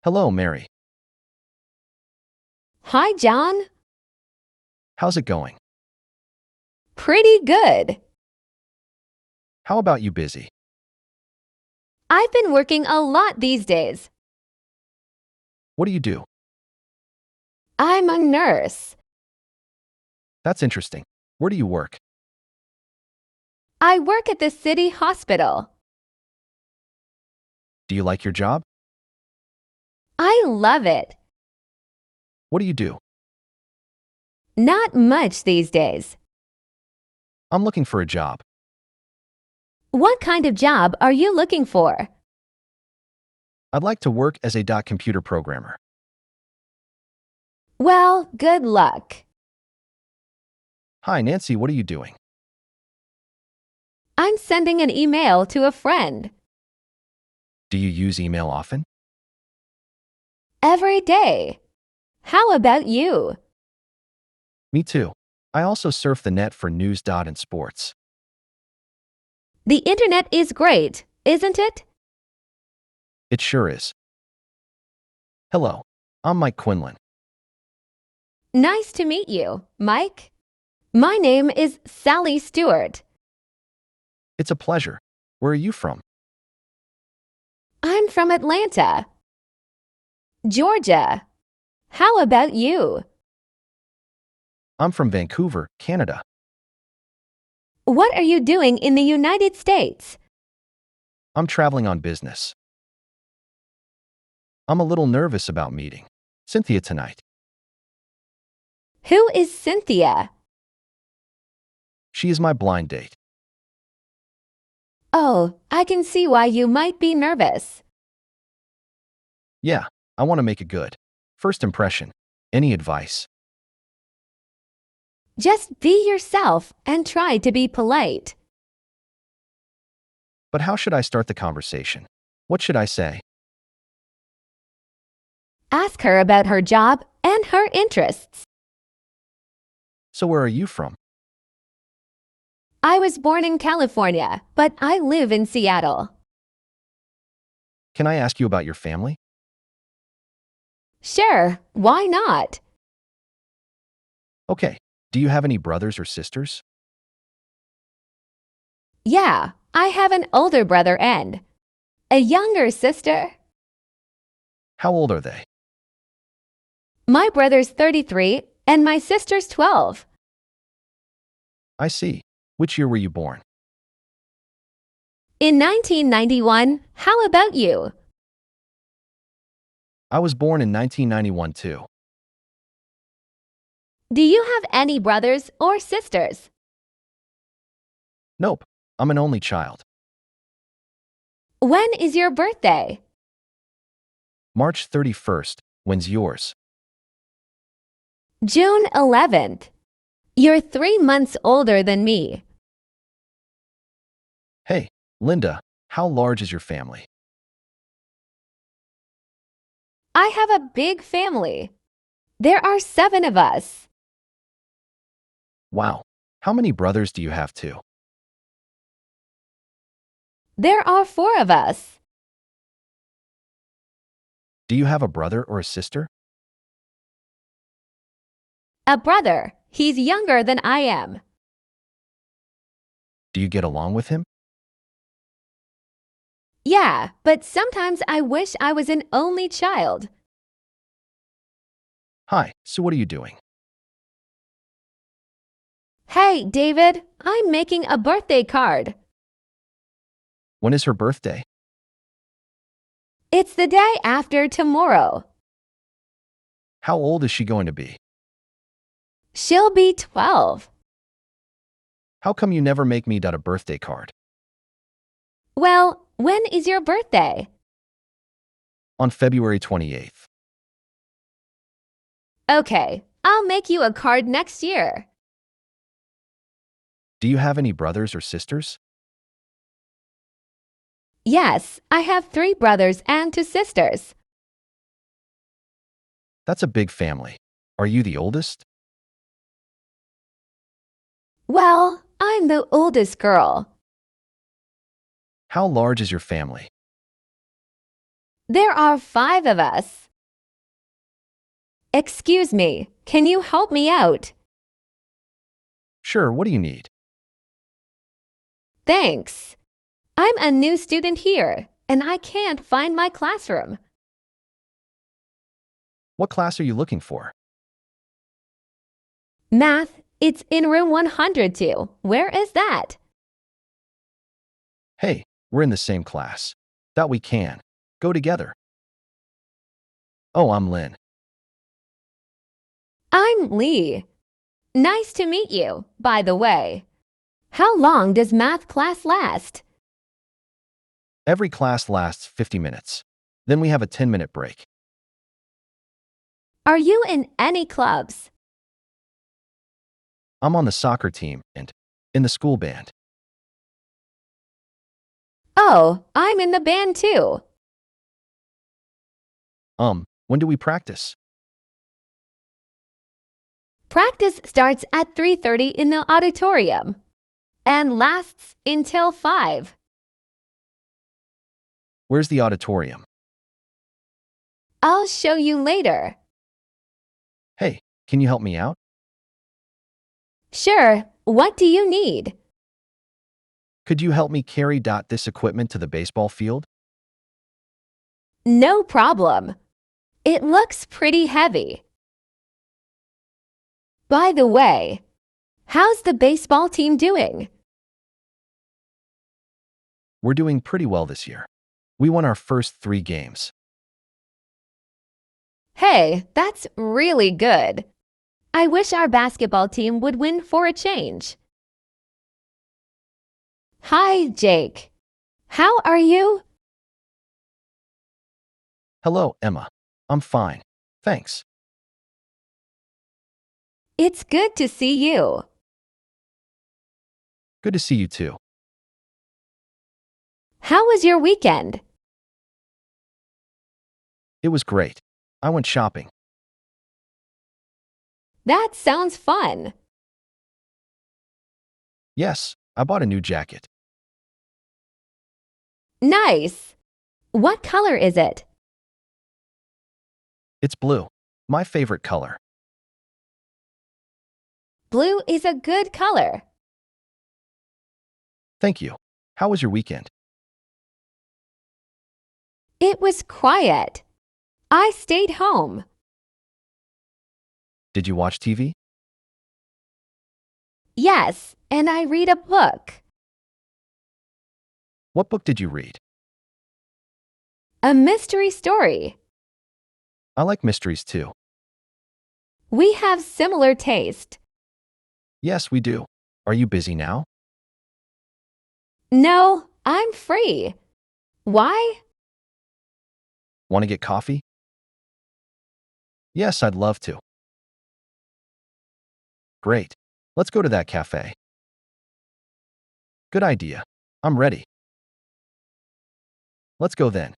Hello, Mary. Hi, John. How's it going? Pretty good. How about you busy? I've been working a lot these days. What do you do? I'm a nurse. That's interesting. Where do you work? I work at the city hospital. Do you like your job? I love it. What do you do? Not much these days. I'm looking for a job. What kind of job are you looking for? I'd like to work as a computer programmer. Well, good luck. Hi, Nancy, what are you doing? I'm sending an email to a friend. Do you use email often? Every day. How about you? Me too. I also surf the net for news and sports. The internet is great, isn't it? It sure is. Hello, I'm Mike Quinlan. Nice to meet you, Mike. My name is Sally Stewart. It's a pleasure. Where are you from? I'm from Atlanta, Georgia. How about you? I'm from Vancouver, Canada. What are you doing in the United States? I'm traveling on business. I'm a little nervous about meeting Cynthia tonight. Who is Cynthia? She is my blind date. Oh, I can see why you might be nervous. Yeah, I want to make a good first impression. Any advice? Just be yourself and try to be polite. But how should I start the conversation? What should I say? Ask her about her job and her interests. So where are you from? I was born in California, but I live in Seattle. Can I ask you about your family? Sure, why not? Okay. Do you have any brothers or sisters? Yeah, I have an older brother and a younger sister. How old are they? My brother's 33 and my sister's 12. I see. Which year were you born? In 1991, how about you? I was born in 1991 too. Do you have any brothers or sisters? Nope. I'm an only child. When is your birthday? March 31st. When's yours? June 11th. You're 3 months older than me. Hey, Linda, how large is your family? I have a big family. There are 7 of us. Wow. How many brothers do you have too? There are 4 of us. Do you have a brother or a sister? A brother. He's younger than I am. Do you get along with him? Yeah, but sometimes I wish I was an only child. Hi, so what are you doing? Hey, David, I'm making a birthday card. When is her birthday? It's the day after tomorrow. How old is she going to be? She'll be 12. How come you never make me a birthday card? Well, when is your birthday? On February 28th. Okay, I'll make you a card next year. Do you have any brothers or sisters? Yes, I have 3 brothers and 2 sisters. That's a big family. Are you the oldest? Well, I'm the oldest girl. How large is your family? There are 5 of us. Excuse me, can you help me out? Sure, what do you need? Thanks. I'm a new student here, and I can't find my classroom. What class are you looking for? Math, it's in room 102. Where is that? Hey, we're in the same class. That we can. Go together. Oh, I'm Lynn. I'm Lee. Nice to meet you, by the way. How long does math class last? Every class lasts 50 minutes. Then we have a 10-minute break. Are you in any clubs? I'm on the soccer team and in the school band. Oh, I'm in the band too. When do we practice? Practice starts at 3:30 in the auditorium and lasts until 5. Where's the auditorium? I'll show you later. Hey, can you help me out? Sure, what do you need? Could you help me carry this equipment to the baseball field? No problem. It looks pretty heavy. By the way, how's the baseball team doing? We're doing pretty well this year. We won our first 3 games. Hey, that's really good. I wish our basketball team would win for a change. Hi, Jake. How are you? Hello, Emma. I'm fine. Thanks. It's good to see you. Good to see you too. How was your weekend? It was great. I went shopping. That sounds fun. Yes, I bought a new jacket. Nice. What color is it? It's blue. My favorite color. Blue is a good color. Thank you. How was your weekend? It was quiet. I stayed home. Did you watch TV? Yes, and I read a book. What book did you read? A mystery story. I like mysteries too. We have similar taste. Yes, we do. Are you busy now? No, I'm free. Why? Want to get coffee? Yes, I'd love to. Great. Let's go to that cafe. Good idea. I'm ready. Let's go then.